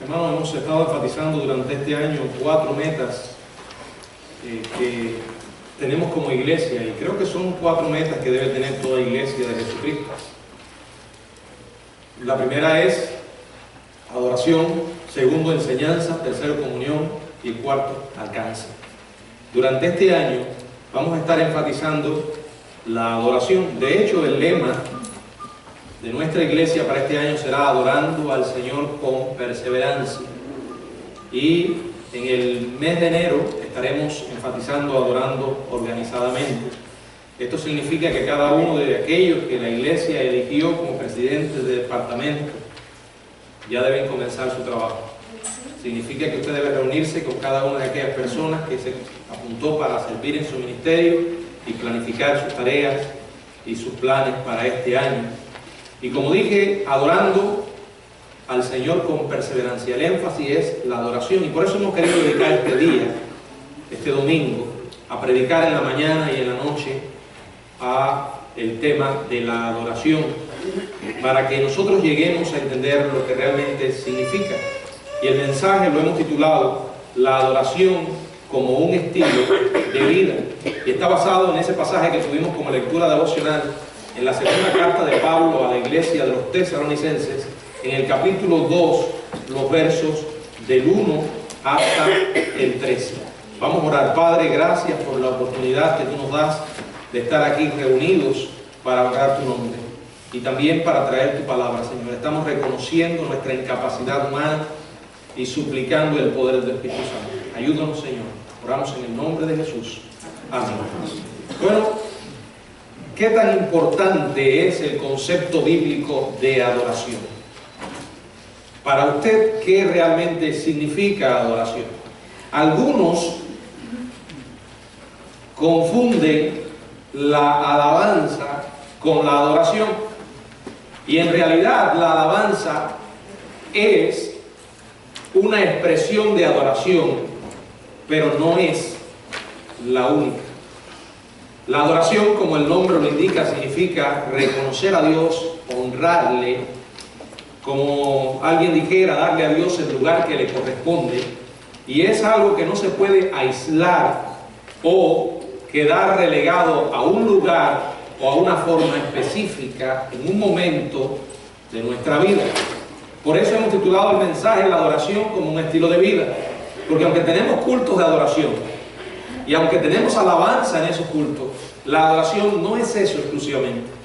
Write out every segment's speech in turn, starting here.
Hermanos, hemos estado enfatizando durante este año 4 metas que tenemos como iglesia, y creo que son 4 metas que debe tener toda iglesia de Jesucristo. La primera es adoración, segundo enseñanza, tercero comunión y cuarto alcance. Durante este año vamos a estar enfatizando la adoración. De hecho, el lema de nuestra iglesia para este año será adorando al Señor con perseverancia. Y en el mes de enero estaremos enfatizando adorando organizadamente. Esto significa que cada uno de aquellos que la iglesia eligió como presidentes de departamento ya deben comenzar su trabajo. Significa que usted debe reunirse con cada una de aquellas personas que se apuntó para servir en su ministerio y planificar sus tareas y sus planes para este año. Y como dije, adorando al Señor con perseverancia. El énfasis es la adoración, y por eso hemos querido dedicar este día, este domingo, a predicar en la mañana y en la noche a el tema de la adoración, para que nosotros lleguemos a entender lo que realmente significa. Y el mensaje lo hemos titulado La adoración como un estilo de vida, y está basado en ese pasaje que tuvimos como lectura devocional en la segunda carta de Pablo a la iglesia de los Tesalonicenses, en el capítulo 2, los versos del 1 hasta el 13. Vamos a orar. Padre, gracias por la oportunidad que tú nos das de estar aquí reunidos para honrar tu nombre y también para traer tu palabra, Señor. Estamos reconociendo nuestra incapacidad humana y suplicando el poder del Espíritu Santo. Ayúdanos, Señor. Oramos en el nombre de Jesús. Amén. Bueno, ¿qué tan importante es el concepto bíblico de adoración? Para usted, ¿qué realmente significa adoración? Algunos confunden la alabanza con la adoración, y en realidad la alabanza es una expresión de adoración, pero no es la única. La adoración, como el nombre lo indica, significa reconocer a Dios, honrarle, como alguien dijera, darle a Dios el lugar que le corresponde, y es algo que no se puede aislar o quedar relegado a un lugar o a una forma específica en un momento de nuestra vida. Por eso hemos titulado el mensaje La adoración como un estilo de vida, porque aunque tenemos cultos de adoración y aunque tenemos alabanza en esos cultos, la adoración no es eso exclusivamente.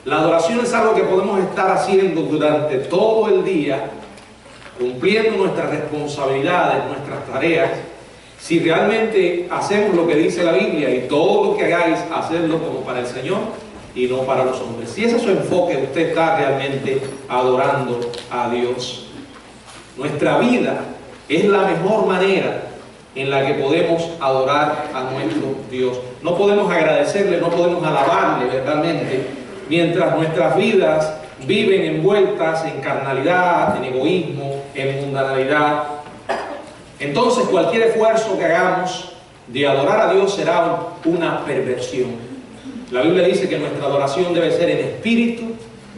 La adoración es algo que podemos estar haciendo durante todo el día, cumpliendo nuestras responsabilidades, nuestras tareas, si realmente hacemos lo que dice la Biblia, y todo lo que hagáis, hacedlo como para el Señor y no para los hombres. Si ese es su enfoque, usted está realmente adorando a Dios. Nuestra vida es la mejor manera en la que podemos adorar a nuestro Dios. No podemos agradecerle, no podemos alabarle verdaderamente, mientras nuestras vidas viven envueltas en carnalidad, en egoísmo, en mundanalidad. Entonces cualquier esfuerzo que hagamos de adorar a Dios será una perversión. La Biblia dice que nuestra adoración debe ser en espíritu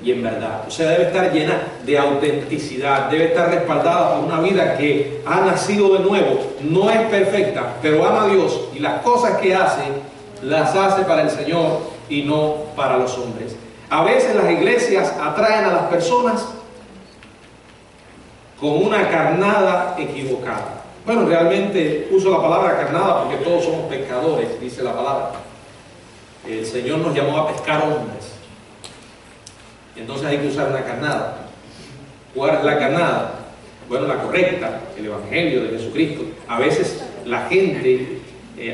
y en verdad. O sea, debe estar llena de autenticidad, debe estar respaldada por una vida que ha nacido de nuevo. No es perfecta, pero ama a Dios, y las cosas que hace, las hace para el Señor y no para los hombres. A veces las iglesias atraen a las personas con una carnada equivocada. Bueno, realmente uso la palabra carnada porque todos somos pescadores, dice la palabra. El Señor nos llamó a pescar hombres. Entonces hay que usar una carnada. ¿Cuál es la carnada? Bueno, la correcta, el Evangelio de Jesucristo. A veces la gente,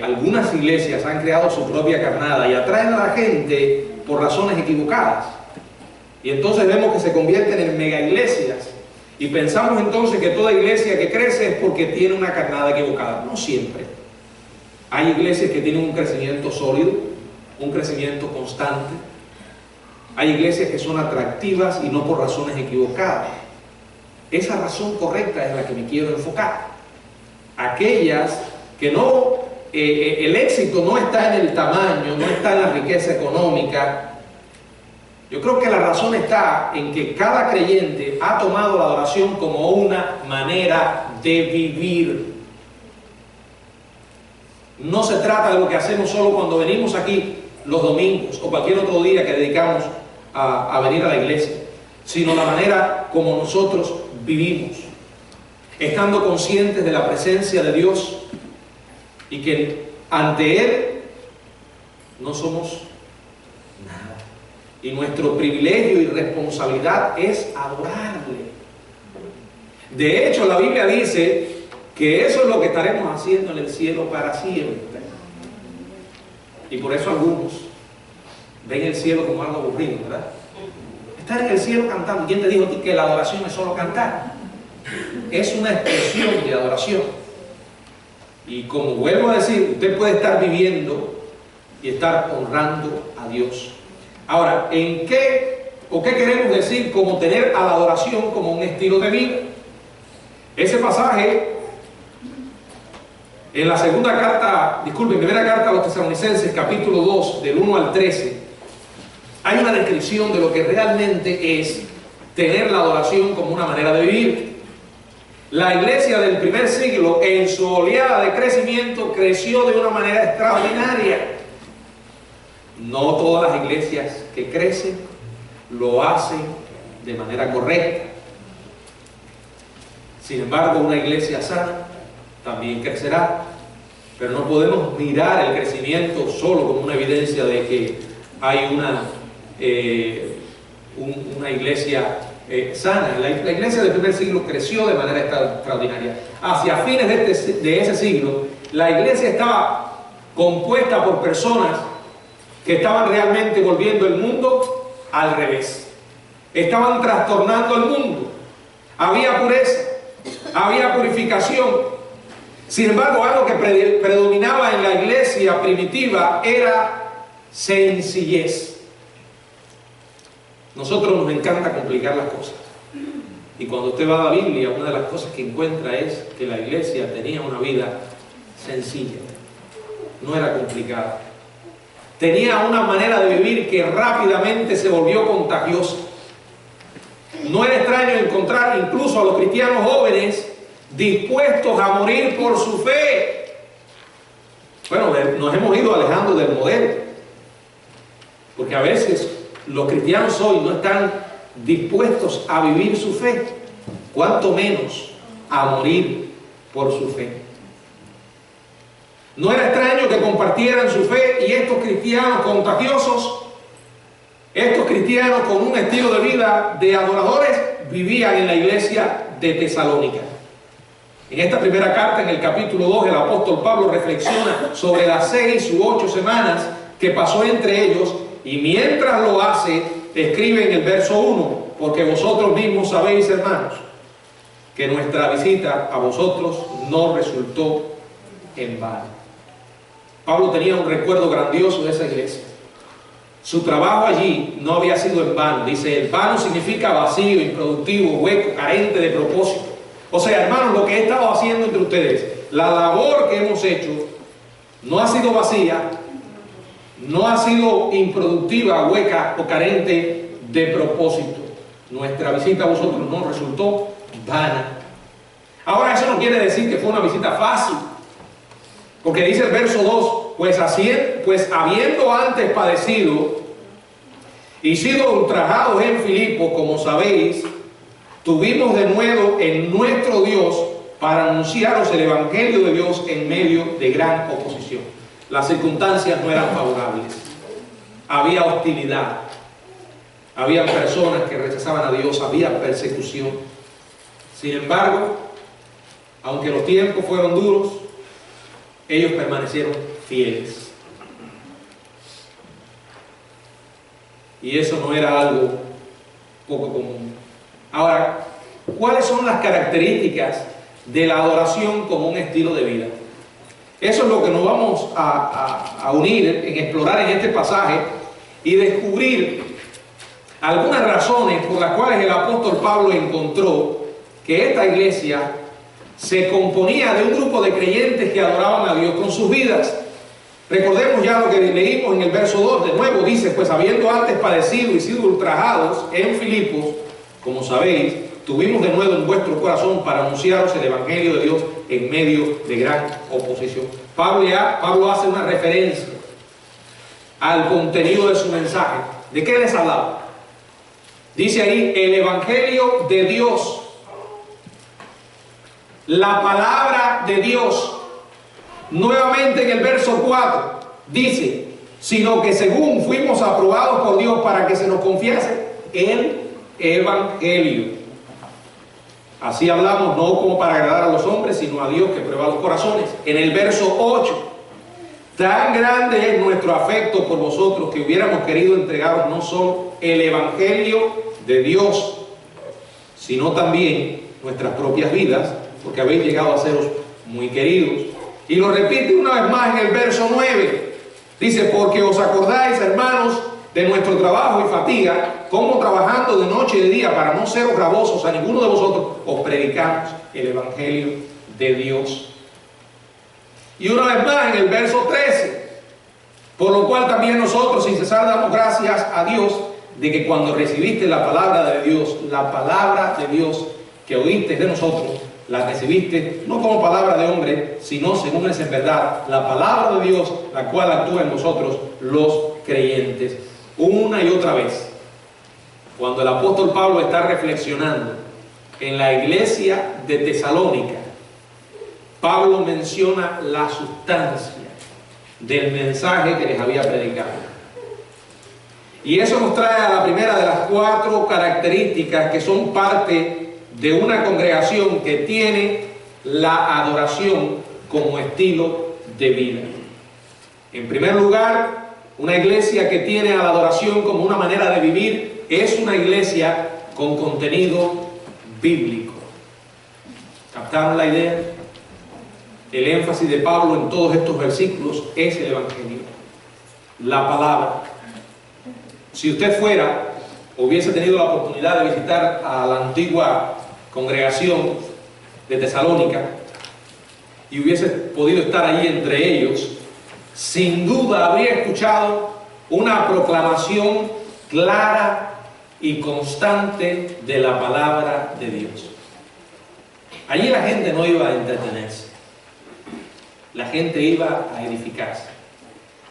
algunas iglesias han creado su propia carnada y atraen a la gente por razones equivocadas. Y entonces vemos que se convierten en mega iglesias. Y pensamos entonces que toda iglesia que crece es porque tiene una carnada equivocada. No siempre. Hay iglesias que tienen un crecimiento sólido, un crecimiento constante. Hay iglesias que son atractivas y no por razones equivocadas. Esa razón correcta es la que me quiero enfocar. Aquellas que no, el éxito no está en el tamaño, no está en la riqueza económica, Yo creo que la razón está en que cada creyente ha tomado la adoración como una manera de vivir. No se trata de lo que hacemos solo cuando venimos aquí los domingos o cualquier otro día que dedicamos a venir a la iglesia, sino la manera como nosotros vivimos, estando conscientes de la presencia de Dios y que ante Él no somos nada. Y nuestro privilegio y responsabilidad es adorarle. De hecho, la Biblia dice que eso es lo que estaremos haciendo en el cielo para siempre. Y por eso algunos ven el cielo como algo aburrido, ¿verdad? Estar en el cielo cantando. ¿Quién te dijo a ti que la adoración es solo cantar? Es una expresión de adoración. Y como vuelvo a decir, usted puede estar viviendo y estar honrando a Dios. Ahora, ¿en qué o qué queremos decir como tener a la adoración como un estilo de vida? Ese pasaje en la primera carta a los Tesalonicenses, capítulo 2, del 1 al 13, hay una descripción de lo que realmente es tener la adoración como una manera de vivir. La iglesia del primer siglo, en su oleada de crecimiento, creció de una manera extraordinaria. No todas las iglesias que crecen lo hacen de manera correcta. Sin embargo, una iglesia sana también crecerá. Pero no podemos mirar el crecimiento solo como una evidencia de que hay una iglesia sana. La iglesia del primer siglo creció de manera extraordinaria. Hacia fines de ese siglo, la iglesia estaba compuesta por personas que estaban realmente volviendo el mundo al revés. Estaban trastornando el mundo. Había pureza, había purificación. Sin embargo, algo que predominaba en la iglesia primitiva era sencillez. Nosotros nos encanta complicar las cosas. Y cuando usted va a la Biblia, una de las cosas que encuentra es que la iglesia tenía una vida sencilla. No era complicada. Tenía una manera de vivir que rápidamente se volvió contagiosa. No era extraño encontrar incluso a los cristianos jóvenes dispuestos a morir por su fe. Bueno, nos hemos ido alejando del modelo, porque a veces los cristianos hoy no están dispuestos a vivir su fe, cuanto menos a morir por su fe. No era extraño que compartieran su fe, y estos cristianos contagiosos, estos cristianos con un estilo de vida de adoradores, vivían en la iglesia de Tesalónica. En esta primera carta, en el capítulo 2, el apóstol Pablo reflexiona sobre las 6 u 8 semanas que pasó entre ellos, y mientras lo hace, escribe en el verso 1, porque vosotros mismos sabéis, hermanos, que nuestra visita a vosotros no resultó en vano. Pablo tenía un recuerdo grandioso de esa iglesia. Su trabajo allí no había sido en vano. Dice, el vano significa vacío, improductivo, hueco, carente de propósito. O sea, hermanos, lo que he estado haciendo entre ustedes, la labor que hemos hecho, no ha sido vacía, no ha sido improductiva, hueca o carente de propósito. Nuestra visita a vosotros no resultó vana. Ahora, eso no quiere decir que fue una visita fácil, porque dice el verso 2, pues habiendo antes padecido y sido ultrajados en Filipo, como sabéis, tuvimos de nuevo en nuestro Dios para anunciaros el Evangelio de Dios en medio de gran oposición. Las circunstancias no eran favorables. Había hostilidad. Había personas que rechazaban a Dios. Había persecución. Sin embargo, aunque los tiempos fueron duros, ellos permanecieron fieles. Y eso no era algo poco común. Ahora, ¿cuáles son las características de la adoración como un estilo de vida? Eso es lo que nos vamos a unir en explorar en este pasaje y descubrir algunas razones por las cuales el apóstol Pablo encontró que esta iglesia se componía de un grupo de creyentes que adoraban a Dios con sus vidas. Recordemos ya lo que leímos en el verso 2, de nuevo dice, pues habiendo antes padecido y sido ultrajados en Filipos, como sabéis, tuvimos de nuevo en vuestro corazón para anunciaros el Evangelio de Dios en medio de gran oposición. Pablo hace una referencia al contenido de su mensaje. ¿De qué les hablaba? Dice ahí, el Evangelio de Dios, la palabra de Dios. Nuevamente en el verso 4 dice, sino que según fuimos aprobados por Dios para que se nos confiase el Evangelio. Así hablamos, no como para agradar a los hombres, sino a Dios que prueba los corazones. En el verso 8, tan grande es nuestro afecto por vosotros que hubiéramos querido entregaros no solo el Evangelio de Dios, sino también nuestras propias vidas, porque habéis llegado a seros muy queridos. Y lo repite una vez más en el verso 9. Dice, porque os acordáis, hermanos, de nuestro trabajo y fatiga, como trabajando de noche y de día para no seros gravosos a ninguno de vosotros, os predicamos el Evangelio de Dios. Y una vez más en el verso 13, por lo cual también nosotros sin cesar damos gracias a Dios de que cuando recibiste la palabra de Dios, la palabra de Dios que oíste de nosotros, la recibiste no como palabra de hombre, sino según es en verdad la palabra de Dios, la cual actúa en nosotros los creyentes. Una y otra vez, cuando el apóstol Pablo está reflexionando en la iglesia de Tesalónica, Pablo menciona la sustancia del mensaje que les había predicado. Y eso nos trae a la primera de las 4 características que son parte de una congregación que tiene la adoración como estilo de vida. En primer lugar, una iglesia que tiene a la adoración como una manera de vivir es una iglesia con contenido bíblico. ¿Captaron la idea? El énfasis de Pablo en todos estos versículos es el Evangelio, la palabra. Si usted fuera, hubiese tenido la oportunidad de visitar a la antigua congregación de Tesalónica y hubiese podido estar allí entre ellos, sin duda habría escuchado una proclamación clara y constante de la palabra de Dios. Allí la gente no iba a entretenerse, la gente iba a edificarse,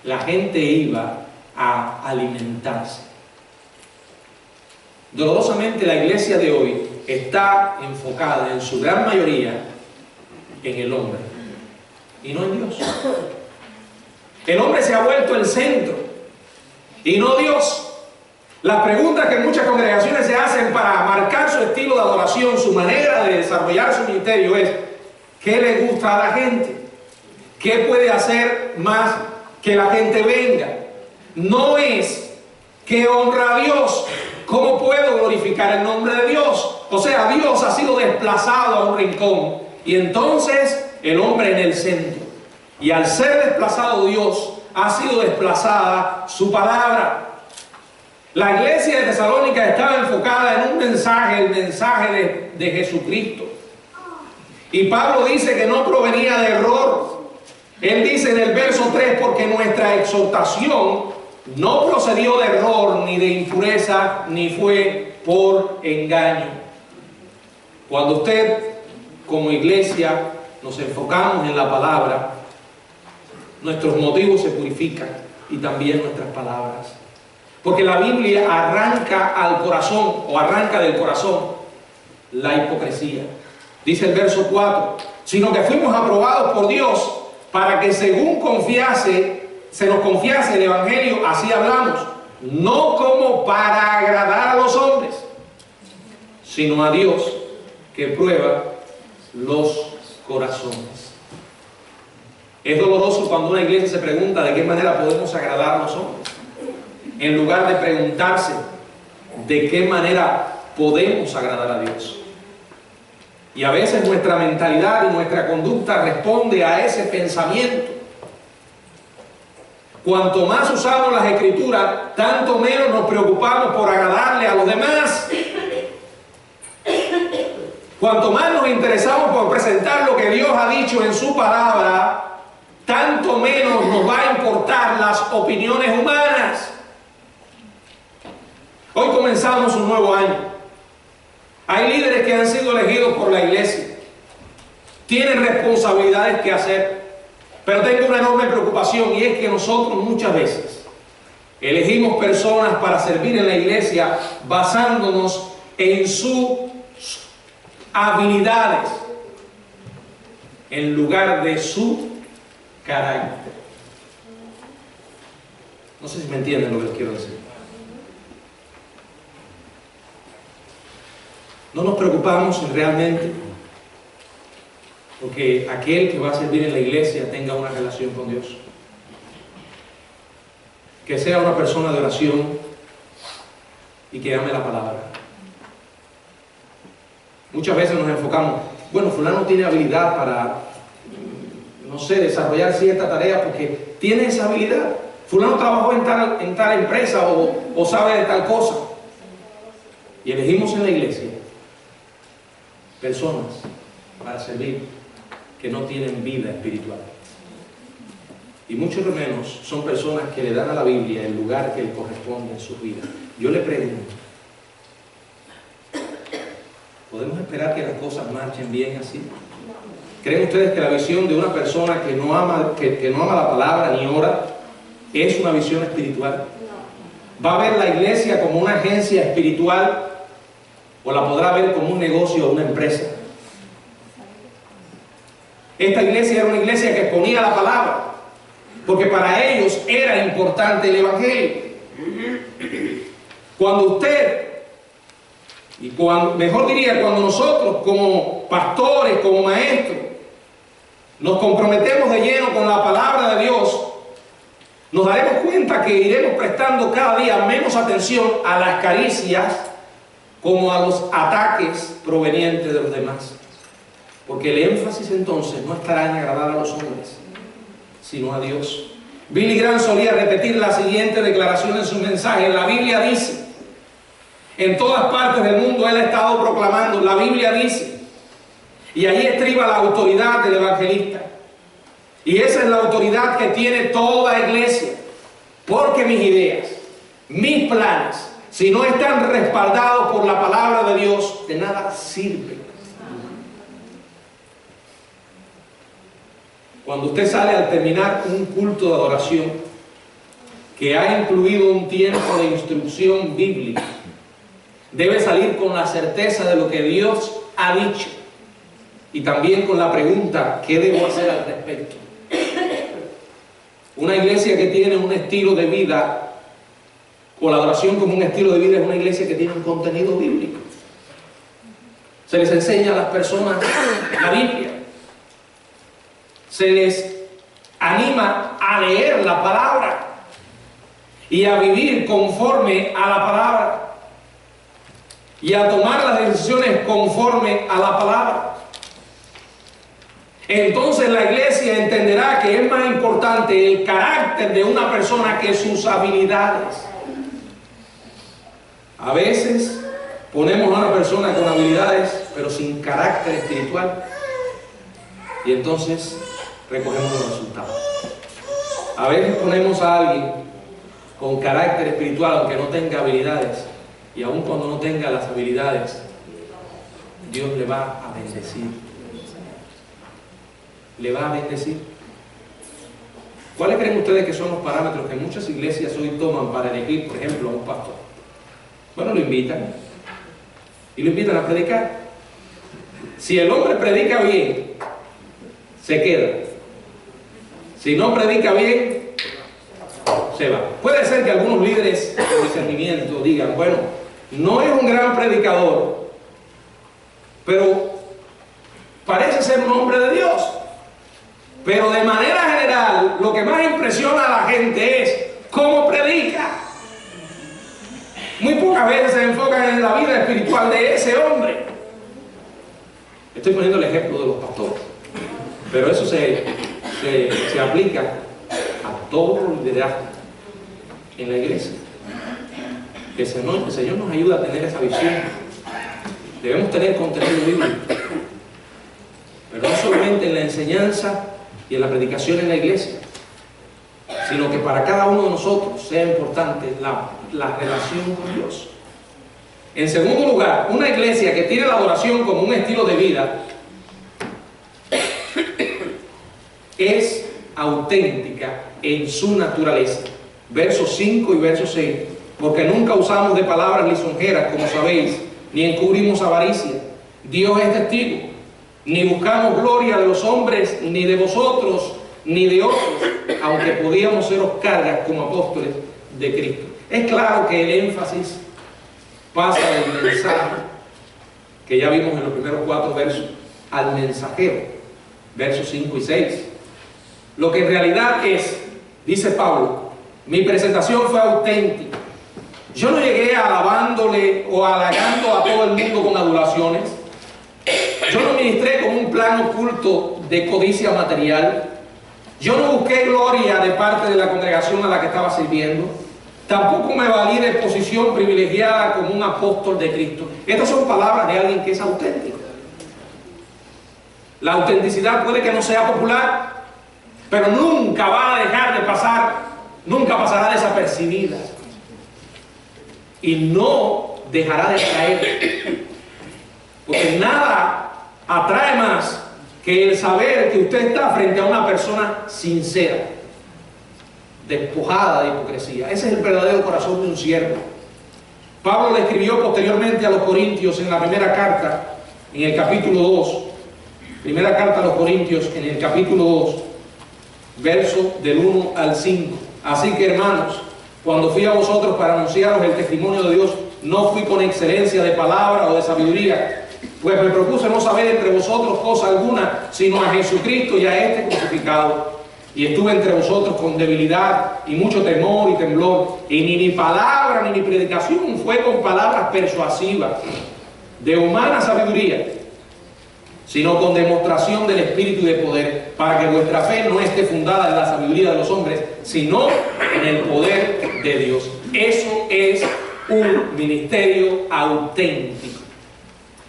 la gente iba a alimentarse. Dolorosamente la iglesia de hoy está enfocada en su gran mayoría en el hombre y no en Dios. El hombre se ha vuelto el centro y no Dios. Las preguntas que muchas congregaciones se hacen para marcar su estilo de adoración, su manera de desarrollar su ministerio es: ¿qué le gusta a la gente? ¿Qué puede hacer más que la gente venga? No es ¿qué honra a Dios? ¿Cómo puedo glorificar el nombre de Dios? O sea, Dios ha sido desplazado a un rincón y entonces el hombre en el centro. Y al ser desplazado Dios, ha sido desplazada su palabra. La iglesia de Tesalónica estaba enfocada en un mensaje, el mensaje de Jesucristo. Y Pablo dice que no provenía de error. Él dice en el verso 3, porque nuestra exhortación no procedió de error, ni de impureza, ni fue por engaño. Cuando usted, como iglesia, nos enfocamos en la palabra, nuestros motivos se purifican y también nuestras palabras. Porque la Biblia arranca al corazón, o arranca del corazón, la hipocresía. Dice el verso 4, sino que fuimos aprobados por Dios para que según se nos confiase el Evangelio, así hablamos, no como para agradar a los hombres, sino a Dios que prueba los corazones. Es doloroso cuando una iglesia se pregunta de qué manera podemos agradar a los hombres, en lugar de preguntarse de qué manera podemos agradar a Dios. Y a veces nuestra mentalidad y nuestra conducta responde a ese pensamiento. Cuanto más usamos las Escrituras, tanto menos nos preocupamos por agradarle a los demás. Cuanto más nos interesamos por presentar lo que Dios ha dicho en su palabra, tanto menos nos va a importar las opiniones humanas. Hoy comenzamos un nuevo año. Hay líderes que han sido elegidos por la iglesia. Tienen responsabilidades que hacer. Pero tengo una enorme preocupación, y es que nosotros muchas veces elegimos personas para servir en la iglesia basándonos en sus habilidades en lugar de su carácter. No sé si me entienden lo que les quiero decir. No nos preocupamos en realmente porque aquel que va a servir en la iglesia tenga una relación con Dios, que sea una persona de oración y que ame la palabra. Muchas veces nos enfocamos, bueno, fulano tiene habilidad para, no sé, desarrollar cierta tarea porque tiene esa habilidad. Fulano trabajó en tal empresa o sabe de tal cosa. Y elegimos en la iglesia personas para servir que no tienen vida espiritual. Y mucho menos son personas que le dan a la Biblia el lugar que le corresponde en su vida. Yo le pregunto, ¿podemos esperar que las cosas marchen bien así? ¿Creen ustedes que la visión de una persona que no ama la palabra ni ora es una visión espiritual? ¿Va a ver la iglesia como una agencia espiritual o la podrá ver como un negocio o una empresa? Esta iglesia era una iglesia que exponía la palabra, porque para ellos era importante el evangelio. Cuando usted, mejor diría, cuando nosotros como pastores, como maestros, nos comprometemos de lleno con la palabra de Dios, nos daremos cuenta que iremos prestando cada día menos atención a las caricias como a los ataques provenientes de los demás. Porque el énfasis entonces no estará en agradar a los hombres, sino a Dios. Billy Graham solía repetir la siguiente declaración en su mensaje. La Biblia dice, en todas partes del mundo él ha estado proclamando, la Biblia dice, y ahí estriba la autoridad del evangelista. Y esa es la autoridad que tiene toda iglesia, porque mis ideas, mis planes, si no están respaldados por la palabra de Dios, de nada sirven. Cuando usted sale al terminar un culto de adoración que ha incluido un tiempo de instrucción bíblica, debe salir con la certeza de lo que Dios ha dicho y también con la pregunta, ¿qué debo hacer al respecto? Una iglesia que tiene un estilo de vida, o la adoración como un estilo de vida, es una iglesia que tiene un contenido bíblico. Se les enseña a las personas la Biblia. Se les anima a leer la palabra y a vivir conforme a la palabra y a tomar las decisiones conforme a la palabra. Entonces la iglesia entenderá que es más importante el carácter de una persona que sus habilidades. A veces ponemos a una persona con habilidades pero sin carácter espiritual y entonces recogemos los resultados. A veces ponemos a alguien con carácter espiritual aunque no tenga habilidades, y aun cuando no tenga las habilidades, Dios le va a bendecir. Le va a bendecir. ¿Cuáles creen ustedes que son los parámetros que muchas iglesias hoy toman para elegir, por ejemplo, a un pastor? Bueno, lo invitan y lo invitan a predicar. Si el hombre predica bien, se queda. Si no predica bien, se va. Puede ser que algunos líderes de discernimiento digan, bueno, no es un gran predicador, pero parece ser un hombre de Dios. Pero de manera general, lo que más impresiona a la gente es cómo predica. Muy pocas veces se enfocan en la vida espiritual de ese hombre. Estoy poniendo el ejemplo de los pastores, pero eso se aplica a todo el liderazgo en la iglesia. Que el Señor nos ayuda a tener esa visión. Debemos tener contenido bíblico, pero no solamente en la enseñanza, y en la predicación en la iglesia, sino que para cada uno de nosotros sea importante la relación con Dios. En segundo lugar, una iglesia que tiene la adoración como un estilo de vida es auténtica en su naturaleza. Versos 5 y verso 6. Porque nunca usamos de palabras lisonjeras, como sabéis, ni encubrimos avaricia. Dios es testigo. Ni buscamos gloria de los hombres, ni de vosotros, ni de otros, aunque podíamos seros cargas como apóstoles de Cristo. Es claro que el énfasis pasa del mensaje, que ya vimos en los primeros 4 versos, al mensajero, versos 5 y 6. Lo que en realidad es, dice Pablo, mi presentación fue auténtica. Yo no llegué alabándole o halagando a todo el mundo con adulaciones. Yo no ministré con un plan oculto de codicia material. Yo no busqué gloria de parte de la congregación a la que estaba sirviendo. Tampoco me valí de posición privilegiada como un apóstol de Cristo. Estas son palabras de alguien que es auténtico. La autenticidad puede que no sea popular, pero nunca va a dejar de pasar, nunca pasará desapercibida. Y no dejará de atraer. Porque nada atrae más que el saber que usted está frente a una persona sincera, despojada de hipocresía. Ese es el verdadero corazón de un siervo. Pablo le escribió posteriormente a los Corintios en la primera carta, en el capítulo 2. Primera carta a los Corintios, en el capítulo 2, verso del 1 al 5. Así que, hermanos, cuando fui a vosotros para anunciaros el testimonio de Dios, no fui con excelencia de palabra o de sabiduría, pues me propuse no saber entre vosotros cosa alguna, sino a Jesucristo y a este crucificado. Y estuve entre vosotros con debilidad y mucho temor y temblor, y ni mi palabra ni mi predicación fue con palabras persuasivas de humana sabiduría, sino con demostración del Espíritu y de poder, para que vuestra fe no esté fundada en la sabiduría de los hombres, sino en el poder de Dios. Eso es un ministerio auténtico.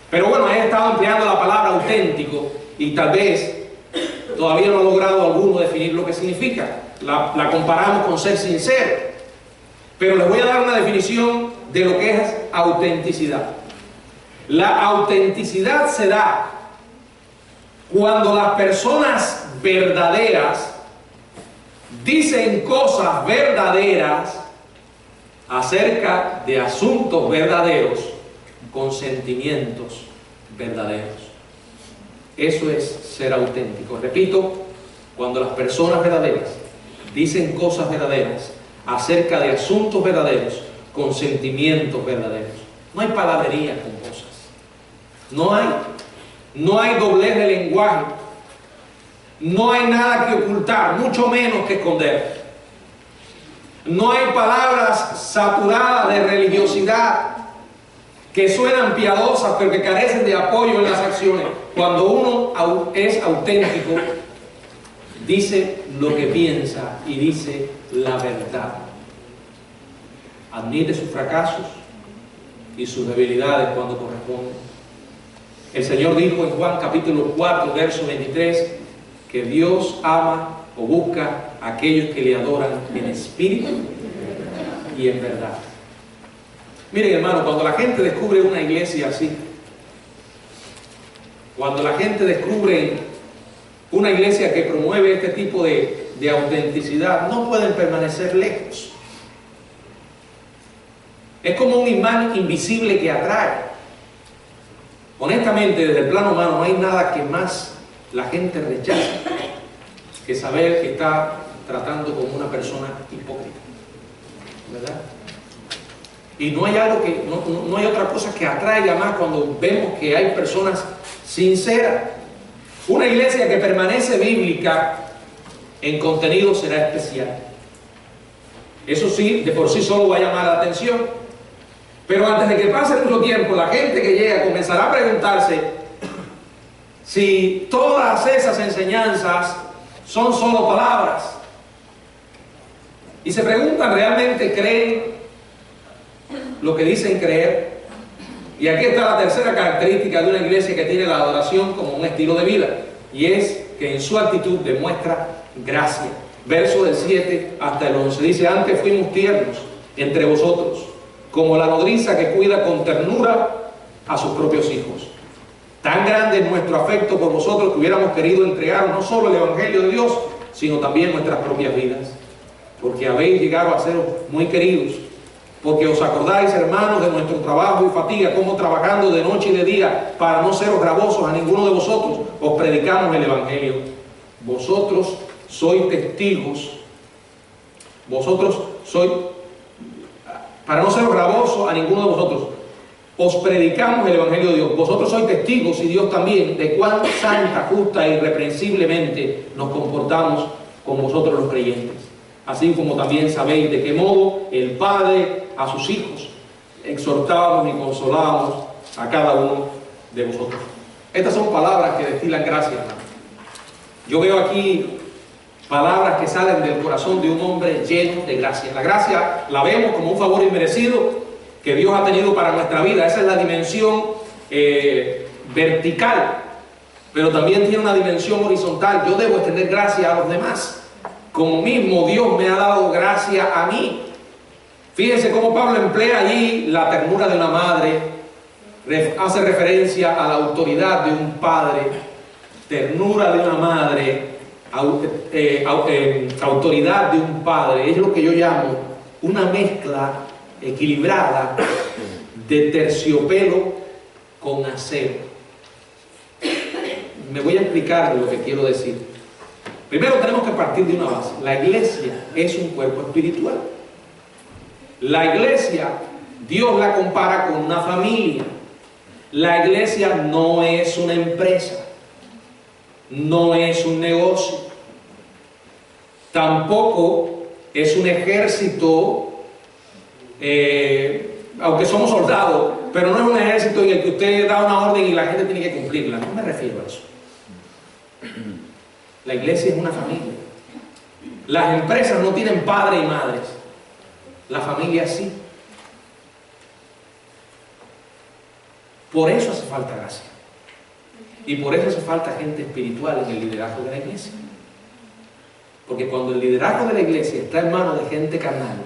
Pero bueno, he estado empleando la palabra auténtico y tal vez todavía no ha logrado alguno definir lo que significa. La comparamos con ser sincero. Pero les voy a dar una definición de lo que es autenticidad. La autenticidad se da cuando las personas verdaderas dicen cosas verdaderas acerca de asuntos verdaderos con sentimientos verdaderos. Eso es ser auténtico. Repito, cuando las personas verdaderas dicen cosas verdaderas acerca de asuntos verdaderos con sentimientos verdaderos. No hay palabrería con cosas. No hay doblez de lenguaje. No hay nada que ocultar, mucho menos que esconder. No hay palabras saturadas de religiosidad que suenan piadosas pero que carecen de apoyo en las acciones. Cuando uno es auténtico, dice lo que piensa y dice la verdad. Admite sus fracasos y sus debilidades cuando corresponde. El Señor dijo en Juan capítulo 4, verso 23, que Dios ama o busca a aquellos que le adoran en espíritu y en verdad. Miren, hermano, cuando la gente descubre una iglesia así, cuando la gente descubre una iglesia que promueve este tipo de autenticidad, no pueden permanecer lejos. Es como un imán invisible que atrae. Honestamente, desde el plano humano, no hay nada que más la gente rechaza que saber que está tratando con una persona hipócrita, ¿verdad? Y no hay algo que, no hay otra cosa que atraiga más cuando vemos que hay personas sinceras. Una iglesia que permanece bíblica en contenido será especial. Eso sí, de por sí solo va a llamar la atención. Pero antes de que pase mucho tiempo, la gente que llega comenzará a preguntarse si todas esas enseñanzas son solo palabras. Y se preguntan, ¿realmente creen lo que dicen creer? Y aquí está la tercera característica de una iglesia que tiene la adoración como un estilo de vida, y es que en su actitud demuestra gracia. Verso del 7 hasta el 11 dice: antes fuimos tiernos entre vosotros, como la nodriza que cuida con ternura a sus propios hijos. Tan grande es nuestro afecto por vosotros que hubiéramos querido entregar no solo el Evangelio de Dios, sino también nuestras propias vidas, porque habéis llegado a ser muy queridos, porque os acordáis, hermanos, de nuestro trabajo y fatiga, como trabajando de noche y de día, para no seros gravosos a ninguno de vosotros, os predicamos el Evangelio. Vosotros sois testigos, para no seros gravosos a ninguno de vosotros, os predicamos el Evangelio de Dios. Vosotros sois testigos, y Dios también, de cuán santa, justa e irreprensiblemente nos comportamos con vosotros los creyentes. Así como también sabéis de qué modo el Padre a sus hijos exhortábamos y consolábamos a cada uno de vosotros. Estas son palabras que destilan gracia, hermano. Yo veo aquí palabras que salen del corazón de un hombre lleno de gracia. La gracia la vemos como un favor inmerecido que Dios ha tenido para nuestra vida. Esa es la dimensión vertical, pero también tiene una dimensión horizontal. Yo debo extender gracia a los demás, como mismo Dios me ha dado gracia a mí. Fíjense cómo Pablo emplea allí la ternura de una madre, hace referencia a la autoridad de un padre, ternura de una madre, autoridad de un padre. Es lo que yo llamo una mezcla equilibrada de terciopelo con acero. Me voy a explicar lo que quiero decir. Primero tenemos que partir de una base. La iglesia es un cuerpo espiritual. La iglesia, Dios la compara con una familia. La iglesia no es una empresa, no es un negocio, tampoco es un ejército. Aunque somos soldados, pero no es un ejército en el que usted da una orden y la gente tiene que cumplirla. No me refiero a eso. La iglesia es una familia. Las empresas no tienen padres y madres. La familia sí. Por eso hace falta gracia. Y por eso hace falta gente espiritual en el liderazgo de la iglesia. Porque cuando el liderazgo de la iglesia está en manos de gente carnal,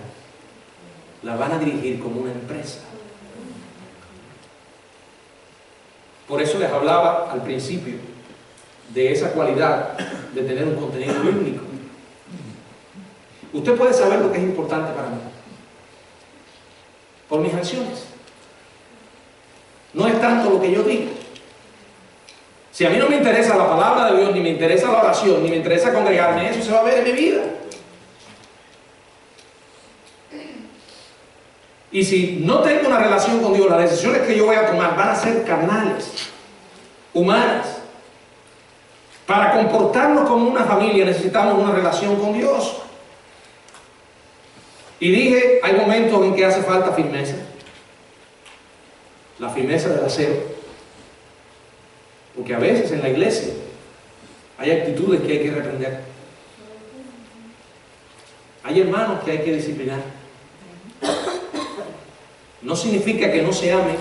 la van a dirigir como una empresa. Por eso les hablaba al principio de esa cualidad de tener un contenido bíblico. Usted puede saber lo que es importante para mí por mis acciones. No es tanto lo que yo digo. Si a mí no me interesa la palabra de Dios, ni me interesa la oración, ni me interesa congregarme, eso se va a ver en mi vida. Y si no tengo una relación con Dios, las decisiones que yo voy a tomar van a ser carnales, humanas. Para comportarnos como una familia necesitamos una relación con Dios. Y dije, hay momentos en que hace falta firmeza. La firmeza del acero. Porque a veces en la iglesia hay actitudes que hay que reprender. Hay hermanos que hay que disciplinar. No significa que no se ame.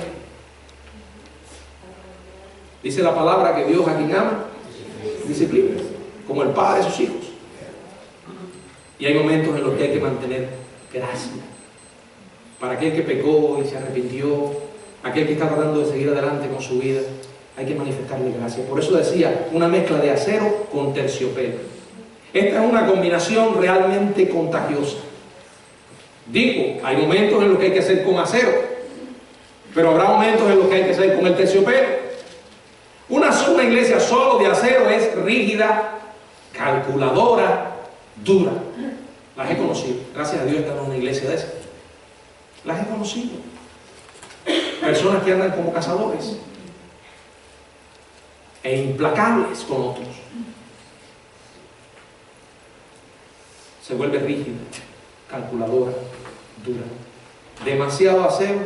Dice la palabra que Dios a quien ama disciplina, como el padre de sus hijos. Y hay momentos en los que hay que mantener gracia para aquel que pecó y se arrepintió, aquel que está tratando de seguir adelante con su vida. Hay que manifestarle gracia. Por eso decía, una mezcla de acero con terciopelo. Esta es una combinación realmente contagiosa. Digo, hay momentos en los que hay que hacer con acero, pero habrá momentos en los que hay que hacer con el terciopelo. Una iglesia solo de acero es rígida, calculadora, dura. Las he conocido. Gracias a Dios están en una iglesia de esas. Las he conocido. Personas que andan como cazadores e implacables con otros. Se vuelve rígida, calculadora, dura. Demasiado acero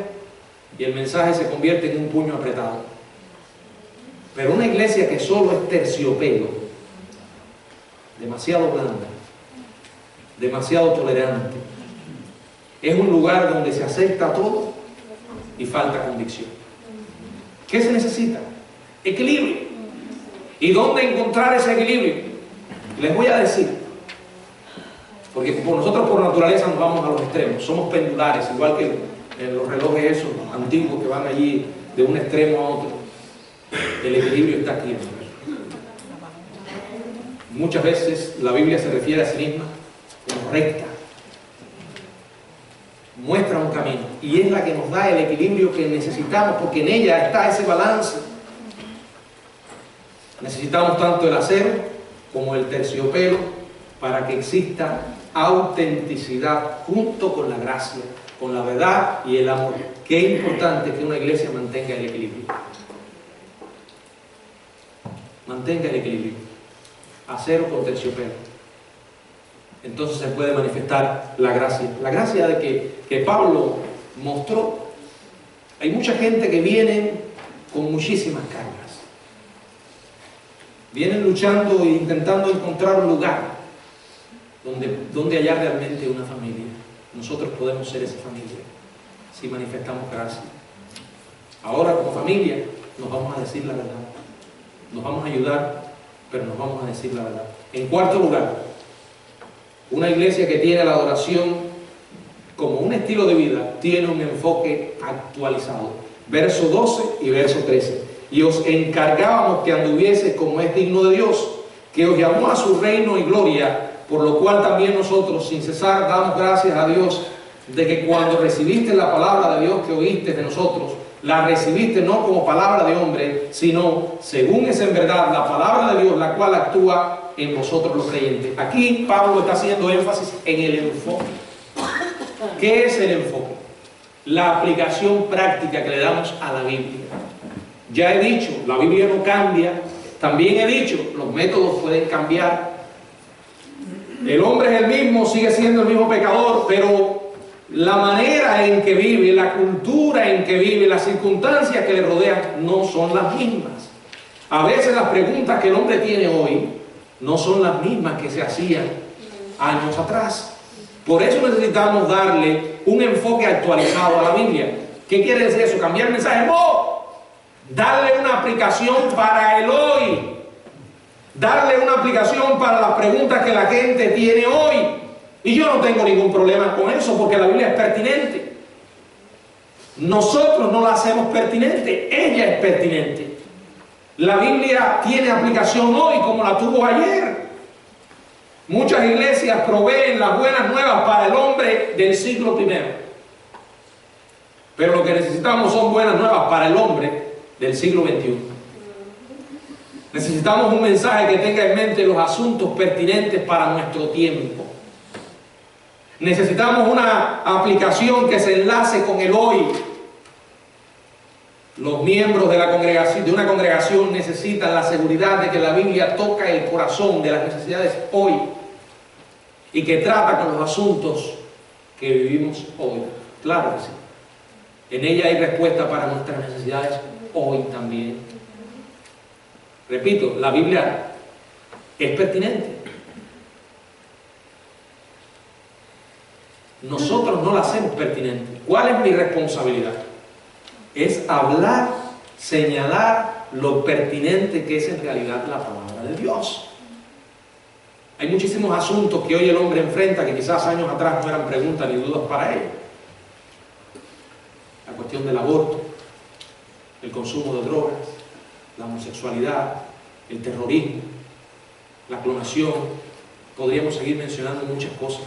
y el mensaje se convierte en un puño apretado. Pero una iglesia que solo es terciopelo, demasiado blanda, demasiado tolerante, es un lugar donde se acepta todo y falta convicción. ¿Qué se necesita? Equilibrio. ¿Y dónde encontrar ese equilibrio? Les voy a decir, porque nosotros por naturaleza nos vamos a los extremos, somos pendulares, igual que los relojes esos antiguos que van allí de un extremo a otro. El equilibrio está aquí. Muchas veces la Biblia se refiere a sí misma como recta. Muestra un camino y es la que nos da el equilibrio que necesitamos, porque en ella está ese balance. Necesitamos tanto el acero como el terciopelo para que exista autenticidad junto con la gracia, con la verdad y el amor. Qué importante que una iglesia mantenga el equilibrio. Mantenga el equilibrio. Acero con terciopelo. Entonces se puede manifestar la gracia. La gracia de que Pablo mostró. Hay mucha gente que viene con muchísimas cargas. Vienen luchando e intentando encontrar un lugar donde hallar realmente una familia. Nosotros podemos ser esa familia si manifestamos gracia. Ahora como familia nos vamos a decir la verdad. Nos vamos a ayudar, pero nos vamos a decir la verdad. En cuarto lugar, una iglesia que tiene la adoración como un estilo de vida tiene un enfoque actualizado. Verso 12 y verso 13. Y os encargábamos que anduviese como es digno de Dios, que os llamó a su reino y gloria, por lo cual también nosotros sin cesar damos gracias a Dios de que cuando recibiste la palabra de Dios que oíste de nosotros, la recibiste no como palabra de hombre, sino según es en verdad la palabra de Dios, la cual actúa en vosotros los creyentes. Aquí Pablo está haciendo énfasis en el enfoque. ¿Qué es el enfoque? La aplicación práctica que le damos a la Biblia. Ya he dicho, la Biblia no cambia. También he dicho, los métodos pueden cambiar. El hombre es el mismo, sigue siendo el mismo pecador, pero la manera en que vive, la cultura en que vive, las circunstancias que le rodean no son las mismas. A veces las preguntas que el hombre tiene hoy no son las mismas que se hacían años atrás. Por eso necesitamos darle un enfoque actualizado a la Biblia. ¿Qué quiere decir eso? ¿Cambiar el mensaje? ¡No! Darle una aplicación para el hoy. Darle una aplicación para las preguntas que la gente tiene hoy. Y yo no tengo ningún problema con eso porque la Biblia es pertinente. Nosotros no la hacemos pertinente, ella es pertinente. La Biblia tiene aplicación hoy como la tuvo ayer. Muchas iglesias proveen las buenas nuevas para el hombre del siglo I. Pero lo que necesitamos son buenas nuevas para el hombre del siglo XXI. Necesitamos un mensaje que tenga en mente los asuntos pertinentes para nuestro tiempo. Necesitamos una aplicación que se enlace con el hoy. Los miembros de una congregación necesitan la seguridad de que la Biblia toca el corazón de las necesidades hoy y que trata con los asuntos que vivimos hoy. Claro que sí. En ella hay respuesta para nuestras necesidades hoy también. Repito, la Biblia es pertinente. Nosotros no la hacemos pertinente. ¿Cuál es mi responsabilidad? Es hablar, señalar lo pertinente que es en realidad la palabra de Dios. Hay muchísimos asuntos que hoy el hombre enfrenta que quizás años atrás no eran preguntas ni dudas para él. La cuestión del aborto, el consumo de drogas, la homosexualidad, el terrorismo, la clonación. Podríamos seguir mencionando muchas cosas.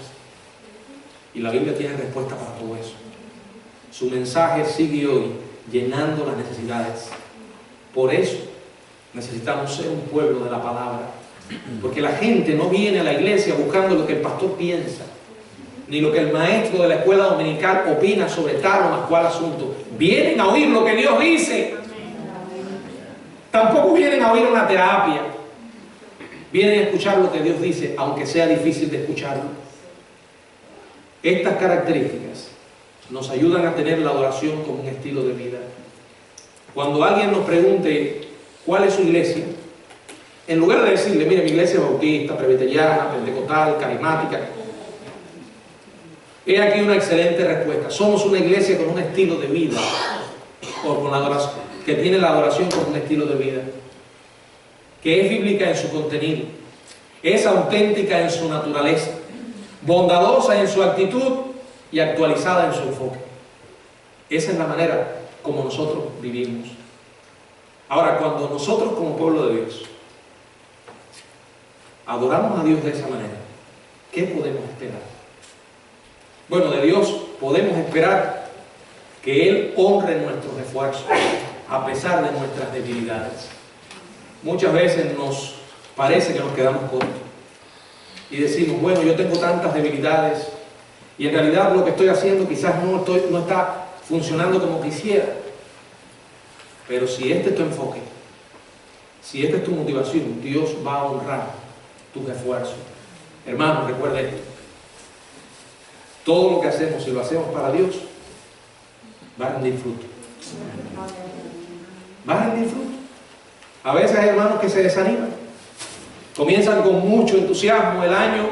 Y la Biblia tiene respuesta para todo eso. Su mensaje sigue hoy llenando las necesidades. Por eso necesitamos ser un pueblo de la palabra. Porque la gente no viene a la iglesia buscando lo que el pastor piensa, ni lo que el maestro de la escuela dominical opina sobre tal o más cual asunto. Vienen a oír lo que Dios dice. Tampoco vienen a oír una terapia. Vienen a escuchar lo que Dios dice, aunque sea difícil de escucharlo. Estas características nos ayudan a tener la adoración como un estilo de vida. Cuando alguien nos pregunte cuál es su iglesia, en lugar de decirle, mire, mi iglesia es bautista, presbiteriana, pentecostal, carismática, he aquí una excelente respuesta. Somos una iglesia con un estilo de vida, o con la adoración, que tiene la adoración como un estilo de vida. que es bíblica en su contenido, es auténtica en su naturaleza, bondadosa en su actitud y actualizada en su enfoque. Esa es la manera como nosotros vivimos. Ahora, cuando nosotros como pueblo de Dios adoramos a Dios de esa manera, ¿qué podemos esperar? Bueno, de Dios podemos esperar que Él honre nuestros esfuerzos a pesar de nuestras debilidades. Muchas veces nos parece que nos quedamos cortos y decimos, bueno, yo tengo tantas debilidades y en realidad lo que estoy haciendo quizás no está funcionando como quisiera. Pero si este es tu enfoque, si esta es tu motivación, Dios va a honrar tus esfuerzos. Hermanos, recuerda esto. Todo lo que hacemos, si lo hacemos para Dios, va a rendir fruto. Va a rendir fruto. A veces hay hermanos que se desaniman. Comienzan con mucho entusiasmo el año.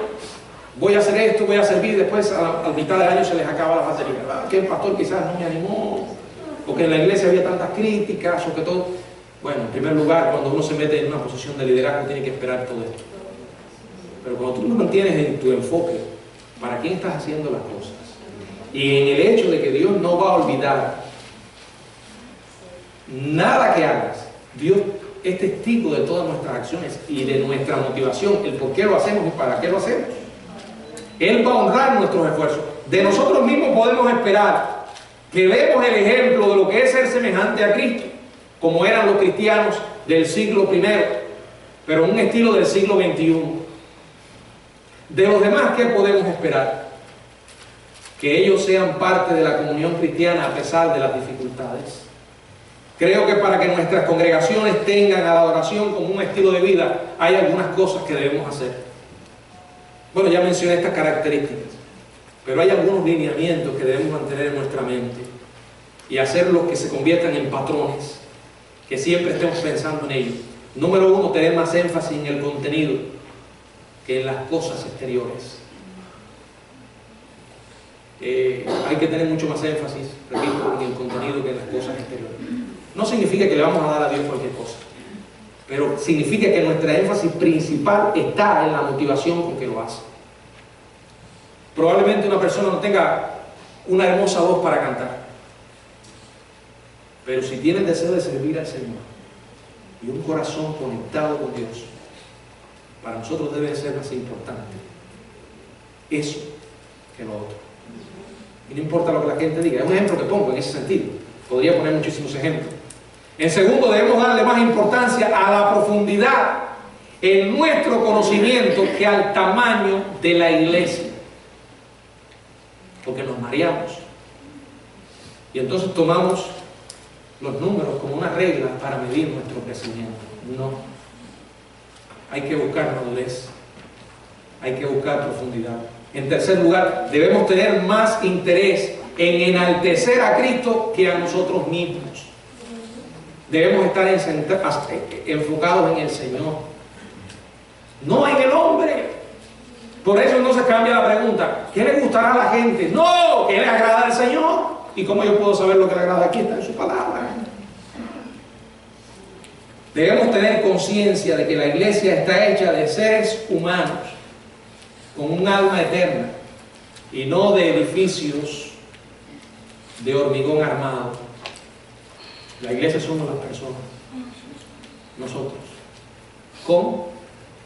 Voy a hacer esto, voy a servir. Después a mitad del año se les acaba la batería. Que el pastor quizás no me animó, o que en la iglesia había tantas críticas, o que todo. Bueno, en primer lugar, cuando uno se mete en una posición de liderazgo, tiene que esperar todo esto. Pero cuando tú lo mantienes en tu enfoque, ¿para quién estás haciendo las cosas? Y en el hecho de que Dios no va a olvidar nada que hagas, Dios es testigo de todas nuestras acciones y de nuestra motivación, el por qué lo hacemos y para qué lo hacemos. Él va a honrar nuestros esfuerzos. De nosotros mismos podemos esperar que vemos el ejemplo de lo que es ser semejante a Cristo, como eran los cristianos del siglo I, pero en un estilo del siglo XXI. De los demás, ¿qué podemos esperar? Que ellos sean parte de la comunión cristiana a pesar de las dificultades. Creo que para que nuestras congregaciones tengan a la adoración como un estilo de vida, hay algunas cosas que debemos hacer. Bueno, ya mencioné estas características, pero hay algunos lineamientos que debemos mantener en nuestra mente y hacerlos que se conviertan en patrones, que siempre estemos pensando en ellos. Número uno, tener más énfasis en el contenido que en las cosas exteriores. Hay que tener mucho más énfasis, repito, en el contenido que en las cosas exteriores. No significa que le vamos a dar a Dios cualquier cosa, pero significa que nuestra énfasis principal está en la motivación con que lo hace. Probablemente una persona no tenga una hermosa voz para cantar, pero si tiene el deseo de servir al Señor y un corazón conectado con Dios, para nosotros debe ser más importante eso que lo otro. Y no importa lo que la gente diga. Es un ejemplo que pongo en ese sentido. Podría poner muchísimos ejemplos. En segundo, debemos darle más importancia a la profundidad en nuestro conocimiento que al tamaño de la iglesia. Porque nos mareamos. Y entonces tomamos los números como una regla para medir nuestro crecimiento. No. Hay que buscar madurez. Hay que buscar profundidad. En tercer lugar, debemos tener más interés en enaltecer a Cristo que a nosotros mismos. Debemos estar enfocados en el Señor, no en el hombre. Por eso no se cambia la pregunta, ¿qué le gustará a la gente? No, ¿qué le agrada al Señor? ¿Y cómo yo puedo saber lo que le agrada? Aquí está en su palabra. Debemos tener conciencia de que la iglesia está hecha de seres humanos con un alma eterna y no de edificios de hormigón armado. La iglesia somos las personas, nosotros, con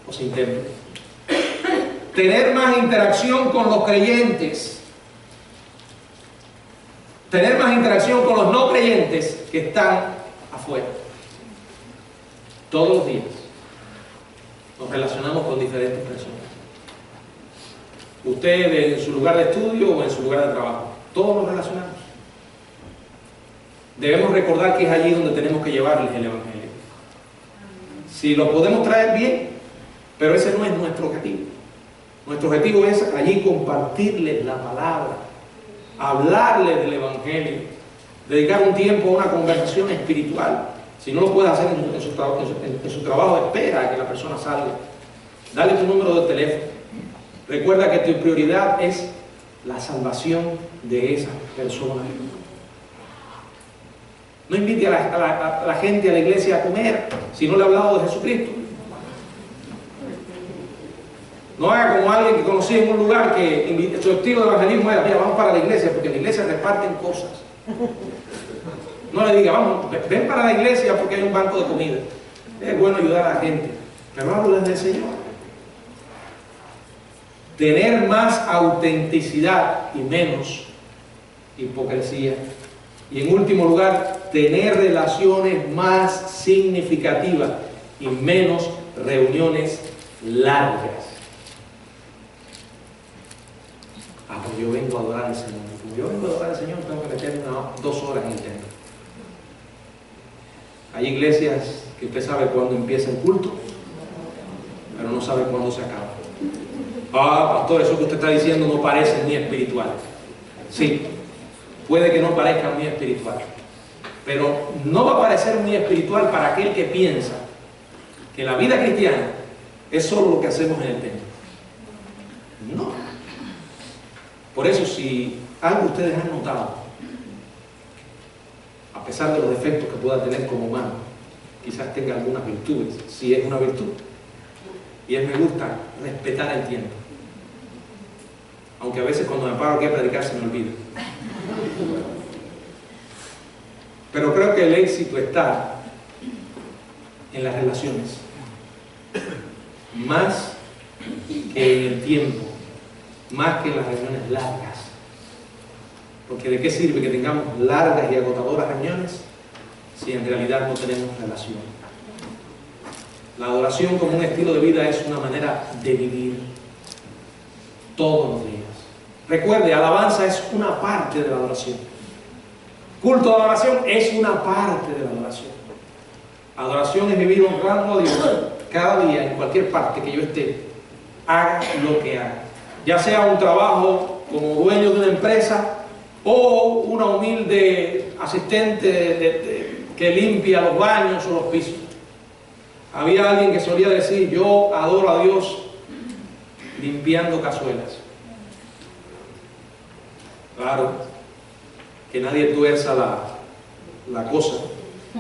o sin templo. Tener más interacción con los creyentes, tener más interacción con los no creyentes que están afuera. Todos los días nos relacionamos con diferentes personas. Usted en su lugar de estudio o en su lugar de trabajo, todos nos relacionamos. Debemos recordar que es allí donde tenemos que llevarles el Evangelio. Si lo podemos traer bien, pero ese no es nuestro objetivo. Nuestro objetivo es allí compartirles la palabra, hablarles del Evangelio, dedicar un tiempo a una conversación espiritual. Si no lo puedes hacer en su trabajo, espera a que la persona salga. Dale tu número de teléfono. Recuerda que tu prioridad es la salvación de esas personas. No invite a la gente a la iglesia a comer si no le ha hablado de Jesucristo. No haga como alguien que conocí en un lugar que su estilo de evangelismo era: mira, vamos para la iglesia, porque en la iglesia reparten cosas. No le diga: vamos, ven para la iglesia porque hay un banco de comida. Es bueno ayudar a la gente, pero hablo desde el Señor. Tener más autenticidad y menos hipocresía. Y en último lugar, tener relaciones más significativas y menos reuniones largas. Pues yo vengo a adorar al Señor. Como yo vengo a adorar al Señor, tengo que meterme 2 horas en el templo. Hay iglesias que usted sabe cuándo empieza el culto, pero no sabe cuándo se acaba. Ah, pastor, eso que usted está diciendo no parece muy espiritual. Sí, puede que no parezca muy espiritual, pero no va a parecer muy espiritual para aquel que piensa que la vida cristiana es solo lo que hacemos en el templo. No. Por eso, si algo ustedes han notado, a pesar de los defectos que pueda tener como humano, quizás tenga algunas virtudes, si es una virtud, y es: me gusta respetar el tiempo. Aunque a veces cuando me paro aquí a predicar se me olvida. Pero creo que el éxito está en las relaciones, más que en el tiempo, más que en las reuniones largas. Porque ¿de qué sirve que tengamos largas y agotadoras reuniones si en realidad no tenemos relación? La adoración como un estilo de vida es una manera de vivir todos los días. Recuerde, alabanza es una parte de la adoración. Culto de adoración es una parte de la adoración. Adoración es vivir honrando a Dios cada día, en cualquier parte que yo esté, haga lo que haga. Ya sea un trabajo como dueño de una empresa o una humilde asistente que limpia los baños o los pisos. Había alguien que solía decir: yo adoro a Dios limpiando cazuelas. Claro, que nadie tuerza la cosa.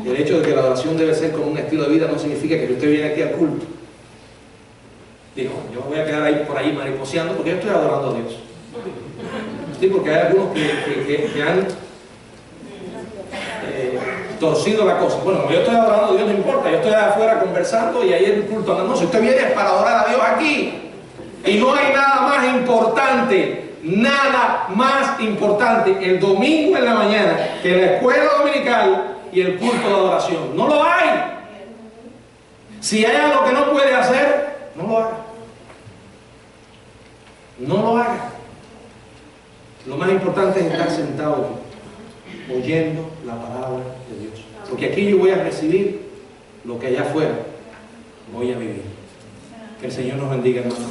El hecho de que la adoración debe ser como un estilo de vida no significa que usted viene aquí al culto. Digo, yo me voy a quedar ahí por ahí mariposeando porque yo estoy adorando a Dios. Sí, porque hay algunos que han torcido la cosa. Bueno, como yo estoy adorando a Dios, no importa, yo estoy afuera conversando y ahí en el culto. No, si usted viene para adorar a Dios aquí. Y no hay nada más importante el domingo en la mañana que la escuela dominical y el culto de adoración. No lo hay. Si hay algo que no puede hacer, no lo haga. No lo haga. Lo más importante es estar sentado aquí, oyendo la palabra de Dios. Porque aquí yo voy a recibir lo que allá afuera voy a vivir. Que el Señor nos bendiga, hermanos.